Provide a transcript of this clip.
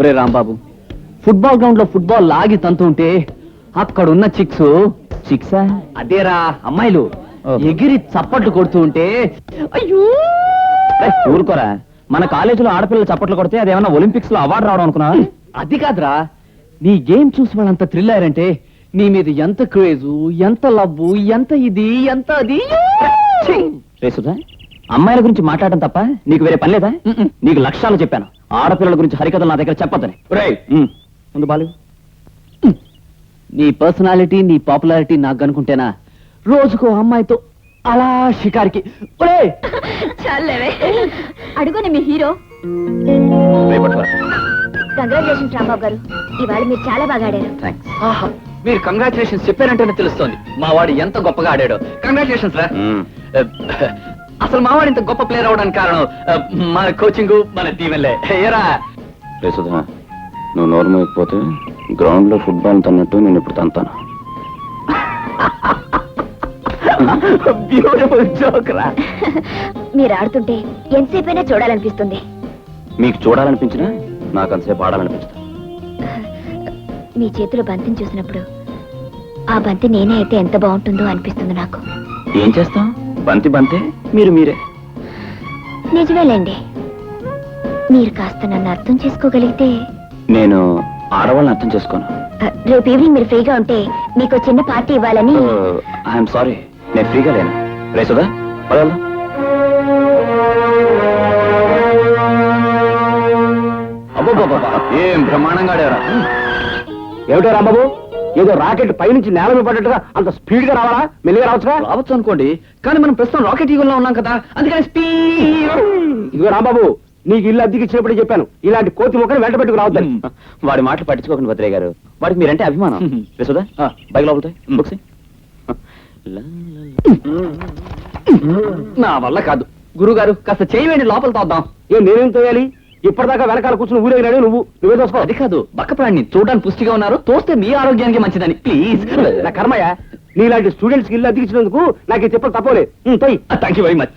ఒరే Rambabu, football ground లో football లాగి తంతు ఉంటే అక్కడున్న చిక్సా అదేరా అమ్మాయిలు ఎగిరి చప్పట్లు కొడుతూ ఉంటే అయ్యో ఊరుకోరా. మన కాలేజీలో ఆడపిల్లలు చప్పట్లు కొడితే అదేమన్నా ఒలింపిక్స్ లో అవార్డు రావడం అనుకున్నా? అది కాదురా, నీ గేమ్ చూసి వాళ్ళంత థ్రిల్ అయ్యారంటే నీ మీద ఎంత క్రేజు, ఎంత లవ్వు, ఎంత ఇది, ఎంత అది. రేసుదా, అమ్మాయిల గురించి మాట్లాడడం తప్ప నీకు వేరే పని లేదా? నీకు లక్ష్యాలు చెప్పాను, ఆడపిల్లల గురించి హరికథలు నా దగ్గర చెప్పొద్దని. ముందు బాలు, నీ పర్సనాలిటీ, నీ పాపులారిటీ నాకు కనుకుంటేనా రోజుకో అమ్మాయితో అలా షికారికి. చాలేవే, అడుగుని మీ హీరో. కంగ్రాచులేషన్స్ రాంబాబు గారు, ఇవాళ మీరు చాలా బాగా ఆడారు. మీరు కంగ్రాచులేషన్స్ చెప్పారంటేనే తెలుస్తోంది మా వాడు ఎంత గొప్పగా ఆడాడో. కంగ్రాచులేషన్స్ రా. అసలు మావాడు ఇంత గొప్ప ప్లేయర్ అవడానికి కారణం మన కోచింగ్, మన దీవెనలే. ఏరా రేసుదా, నువ్వు నోరు మోయకపోతే గ్రౌండ్ లో ఫుట్బాల్ తన్నట్టు నేను ఇప్పుడు తంతాను. బ్యూటిఫుల్ జోక్ రా. మీరు ఆడుతుంటే ఎంతసేపైనా చూడాలనిపిస్తుంది. మీకు చూడాలనిపించినా నాకు అంతసేపు ఆడాలనిపిస్తుంది. మీ చేతిలో బంతిని చూసినప్పుడు ఆ బంతి నేనే అయితే ఎంత బాగుంటుందో అనిపిస్తుంది నాకు. ఏం చేస్తాం, బంతి బంతే, మీరు మీరే. నిజమేలేండి, మీరు కాస్త నన్ను అర్థం చేసుకోగలిగితే. నేను ఆడవాళ్ళని అర్థం చేసుకోను. రేపు ఈవినింగ్ మీరు ఫ్రీగా ఉంటే మీకు చిన్న పార్టీ ఇవ్వాలని. ఐఎమ్ సారీ, నేను ఫ్రీగా లేను. రేసుదా, పదవల్లా. అబ్బోబాబా, ఏం బ్రహ్మాండంగా ఆడారా. ఏమిటో రాంబాబు, ఏదో రాకెట్ పైనుంచి నేల మీద పడ్డట్టుగా అంత స్పీడ్ గా రావాలా? మెల్లిగా రావచ్చుగా? రావచ్చు అనుకోండి, కానీ మనం ప్రస్తుతం రాకెట్ ఈగల్లో ఉన్నాం కదా, అందుకని స్పీడ్. ఇదిగో రాంబాబు, నీకు ఇల్లు అద్దెకి ఇచ్చినప్పుడే చెప్పాను, ఇలాంటి కోతి మొక్కలు వెంట పెట్టుకు రావద్దని. వాడి మాటలు పట్టించుకోకండి భద్రయ్య గారు, వాడికి మీరంటే అభిమానం. రేసుదా, బైక్ లోపలితో బుక్స్. నా వల్ల కాదు గురుగారు, కాస్త చేయవేండి, లోపల తోద్దాం. ఏం నేనేం తోయాలి? ఇప్పటిదాకా వెనకాల కూర్చుని ఊరేగినాడు నువ్వే తోసుకో. అది కాదు, బక్క ప్రాణిని చూడడానికి పుష్టిగా ఉన్నారు, తోస్తే మీ ఆరోగ్యానికి మంచిదని. ప్లీజ్. నా కర్మయ్య, నీలాంటి స్టూడెంట్స్ కి ఇల్లు అద్దెకిచ్చినందుకు నాకు ఈ తిప్పలు తప్పలే. తోయ్. Thank you very much.